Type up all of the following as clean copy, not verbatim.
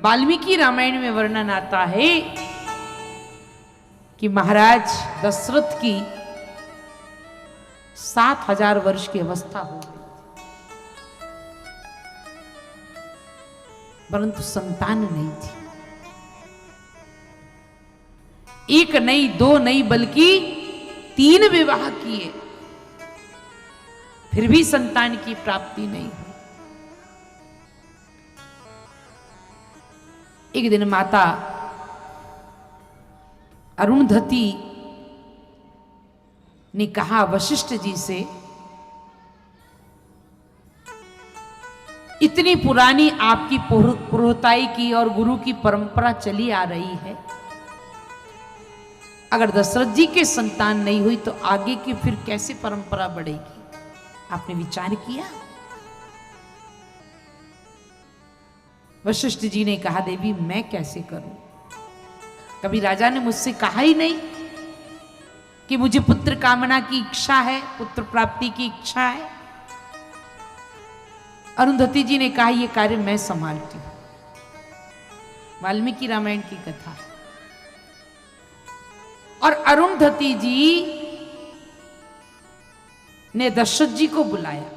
वाल्मीकि रामायण में वर्णन आता है कि महाराज दशरथ की 7,000 वर्ष की अवस्था हो गई, परंतु संतान नहीं थी। एक नहीं, दो नहीं, बल्कि 3 विवाह किए, फिर भी संतान की प्राप्ति नहीं हुई। एक दिन माता अरुंधति ने कहा वशिष्ठ जी से, इतनी पुरानी आपकी पुरोहिताई की और गुरु की परंपरा चली आ रही है, अगर दशरथ जी के संतान नहीं हुई तो आगे की फिर कैसे परंपरा बढ़ेगी? आपने विचार किया? वशिष्ठ जी ने कहा, देवी मैं कैसे करूं? कभी राजा ने मुझसे कहा ही नहीं कि मुझे पुत्र कामना की इच्छा है, पुत्र प्राप्ति की इच्छा है। अरुंधति जी ने कहा, यह कार्य मैं संभालती हूं। वाल्मीकि रामायण की कथा है। और अरुंधति जी ने दशरथ जी को बुलाया।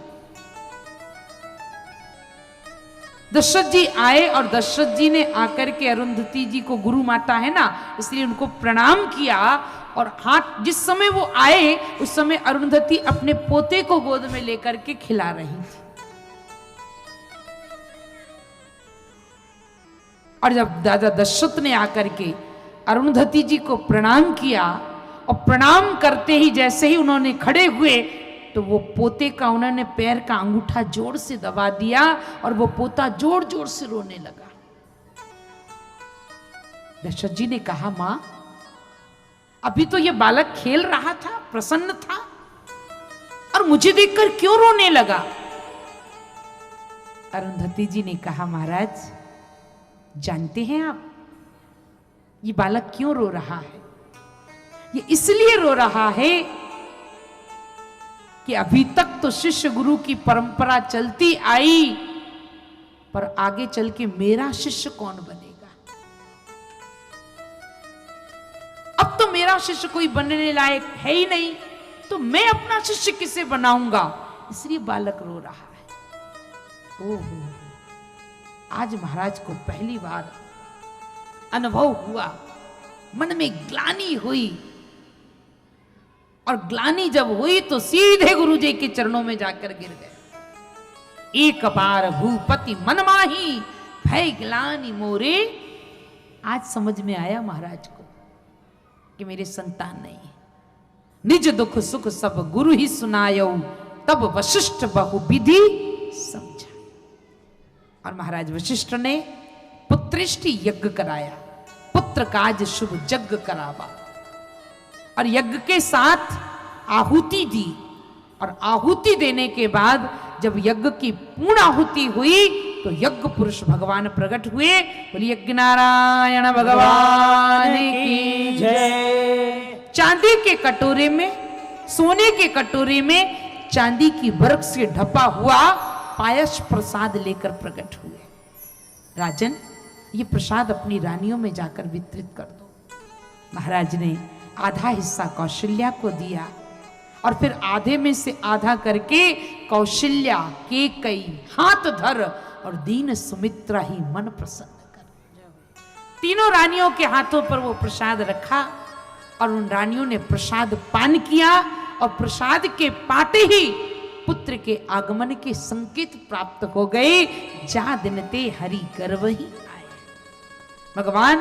दशरथ जी आए और दशरथ जी ने आकर के अरुंधति जी को, गुरु माता है ना, इसलिए उनको प्रणाम किया। और हाथ, जिस समय वो आए उस समय अरुंधति अपने पोते को गोद में लेकर के खिला रही थी। और जब दादा दशरथ ने आकर के अरुंधति जी को प्रणाम किया और प्रणाम करते ही जैसे ही उन्होंने खड़े हुए तो वो पोते का उन्होंने पैर का अंगूठा जोर से दबा दिया और वो पोता जोर जोर से रोने लगा। दशरथ जी ने कहा, मां अभी तो ये बालक खेल रहा था, प्रसन्न था, और मुझे देखकर क्यों रोने लगा? अरुंधति जी ने कहा, महाराज जानते हैं आप ये बालक क्यों रो रहा है? ये इसलिए रो रहा है कि अभी तक तो शिष्य गुरु की परंपरा चलती आई, पर आगे चल के मेरा शिष्य कौन बनेगा? अब तो मेरा शिष्य कोई बनने लायक है ही नहीं, तो मैं अपना शिष्य किसे बनाऊंगा? इसलिए बालक रो रहा है। ओहो, आज महाराज को पहली बार अनुभव हुआ, मन में ग्लानि हुई। और ग्लानि जब हुई तो सीधे गुरु जी के चरणों में जाकर गिर गए। एक बार भूपति मन माही, भय ग्लानि मोरे। आज समझ में आया महाराज को कि मेरे संतान नहीं है। निज दुख सुख सब गुरु ही सुनायो, तब वशिष्ठ बहु विधि समझा। और महाराज वशिष्ठ ने पुत्रेष्टि यज्ञ कराया, पुत्र काज शुभ यज्ञ करावा, और यज्ञ के साथ आहुति दी। और आहुति देने के बाद जब यज्ञ की पूर्ण आहुति हुई तो यज्ञ पुरुष भगवान प्रकट हुए। बोलिए यज्ञ नारायण भगवान की जय। चांदी के कटोरे में, सोने के कटोरे में चांदी की वर्क से ढपा हुआ पायस प्रसाद लेकर प्रकट हुए। राजन, ये प्रसाद अपनी रानियों में जाकर वितरित कर दो। महाराज ने आधा हिस्सा कौशल्या को दिया और फिर आधे में से आधा करके कौशल्या, केकई, हाथ धर और दीन सुमित्रा ही मन प्रसन्न कर। तीनों रानियों के हाथों पर वो प्रसाद रखा और उन रानियों ने प्रसाद पान किया। और प्रसाद के पाते ही पुत्र के आगमन के संकेत प्राप्त हो गए। जा दिन ते हरि गर्व ही आए। भगवान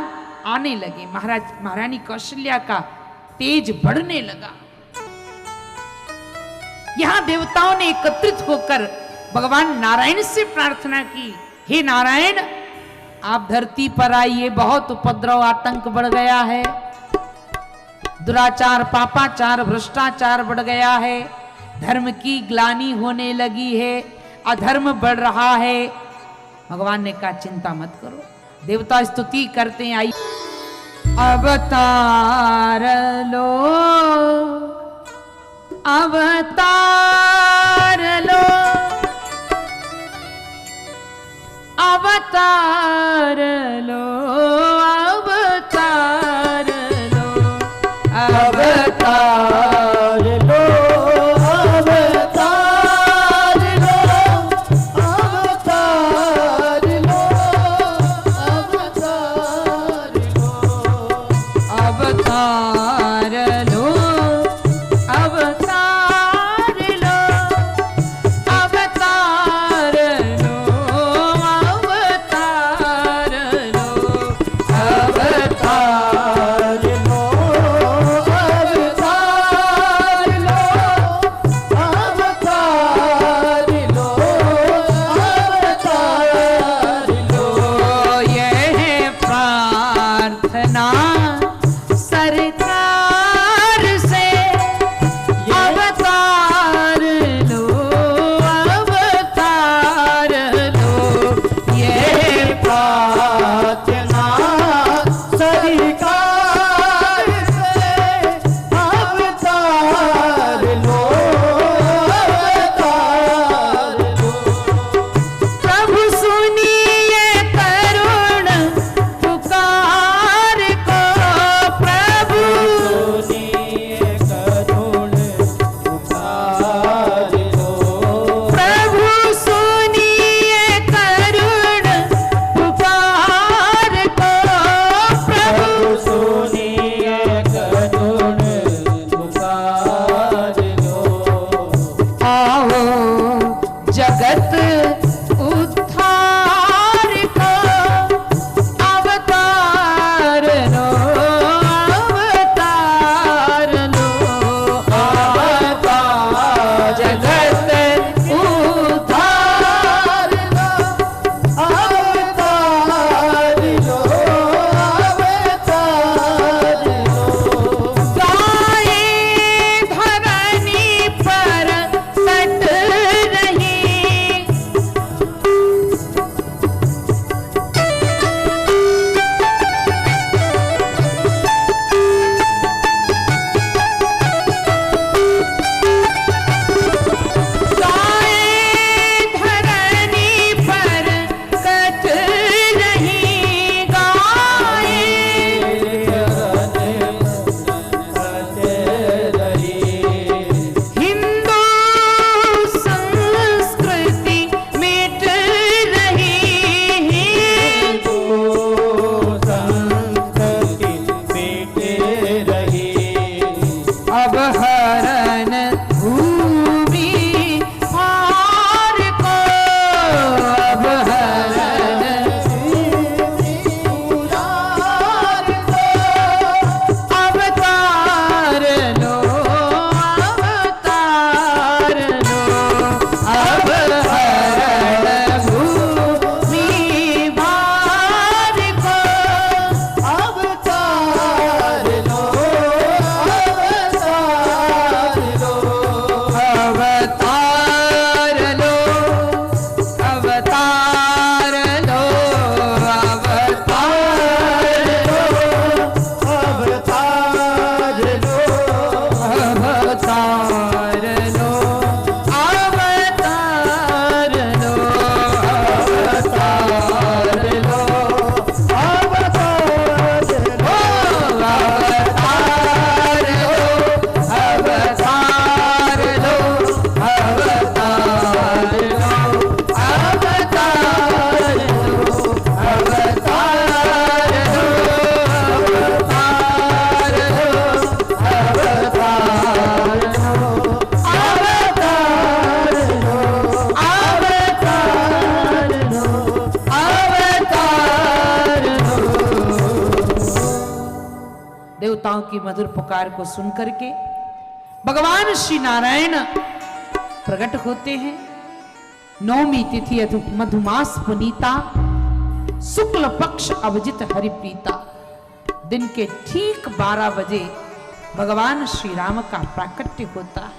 आने लगे। महारानी कौशल्या का तेज बढ़ने लगा। यहां देवताओं ने एकत्रित होकर भगवान नारायण से प्रार्थना की, हे नारायण आप धरती पर आइए, बहुत उपद्रव आतंक बढ़ गया है, दुराचार, पापाचार, भ्रष्टाचार बढ़ गया है, धर्म की ग्लानि होने लगी है, अधर्म बढ़ रहा है। भगवान ने कहा चिंता मत करो। देवता स्तुति करते हैं, आई अवतार लो, अवतार लो, अवतार लो अवतार लो अवतार लो अवतार लो अवतार लो अवतार लो अवतार लो अवतार लो अवतार लो अवतार लो अवतार लो अवतार लो अवतार लो अवतार लो यह प्रार्थना सरकार से अवतार लो अवतार लो यह प्रार्थना सरकार से अवतार लो अवतार लो प्रभु सुनिए करुण पुकार को प्रभु सुनिए करुण पुकार लो प्रभु सुनिए करुण पुकार को प्रभु सुनिए करुण पुकार लो आओ जगत उद्धार को अवतार लो अवतार लो अवतार जगत उद्धार लो अवतार लो अवतार लो गाए धरनी पर सट रही गाए धरनी पर कट रही गाए हिंदू संस्कृति मिट रही अब हरण भूमि पार को अब हरण अवतार लो अवतार लो अब हरण भूमि भार को अवतार लो अवतार लो अवतार लो अवतार लो अवतार लो अवतार लो अवतार लो अवतार लो अवतार लो अवतार लो अवतार लो अवतार लो अवतार लो अवतार लो अवतार लो अवतार लो अवतार लो अवतार लो अवतार लो देवताओं की मधुर पुकार को सुन करके भगवान श्री नारायण प्रकट होते हैं। नौमी तिथि मधुमास पुनीता शुक्ल पक्ष अवजित हरिप्रीता दिन के ठीक 12 बजे भगवान श्री राम का प्राकट्य होता है।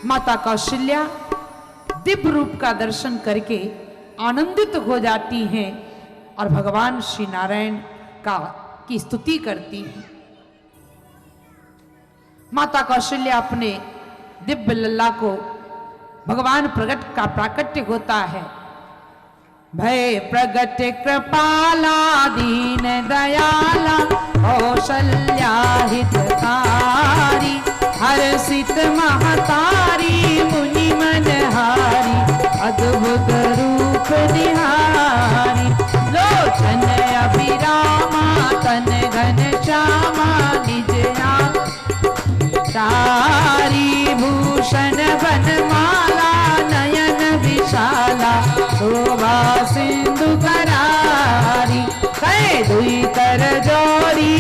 माता कौशल्या दिव्य रूप का दर्शन करके आनंदित हो जाती हैं और भगवान श्री नारायण की स्तुति करती हैं। माता कौशल्या अपने दिव्य लल्ला को भगवान प्रकट का प्राकट्य होता है भय प्रगट कृपाला दीन दयाला कौशल्या हितकारी हर्षित महतारी मुनि मनहारी अद्भुत रूप निहारी लोचन अभिरामा तन घन श्यामा निज चारी भूषण वनमाला नयन विशाला शोभा सिंधु करारी कै दुई कर जोरी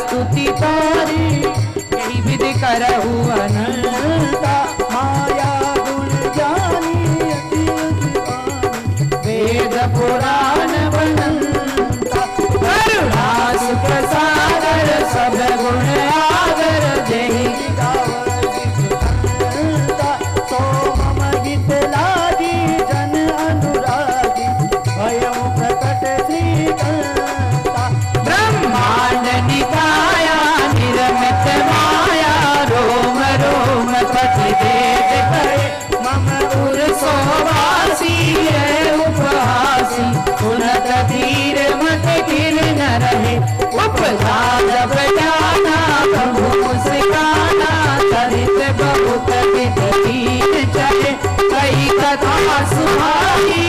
स्तुति तोरी यही विधि करहु अनंता माया गुण जानी अति दीवानी वेद पुराण बनंता करुणा सुख सागर सब गुण आगर जय सो मम गीत लागी जन अनुरागी भयं प्रकट श्रीकांता ब्रह्मांड निकाया निर्मित माया रोम रोम पति वेद करे मम उर सोवासी है उपहासी उन्नत धीर मत गिर न रहे उपजा जब जाना प्रभु मुस्काना चरित बहुत विधि चले कई कथा सुहाई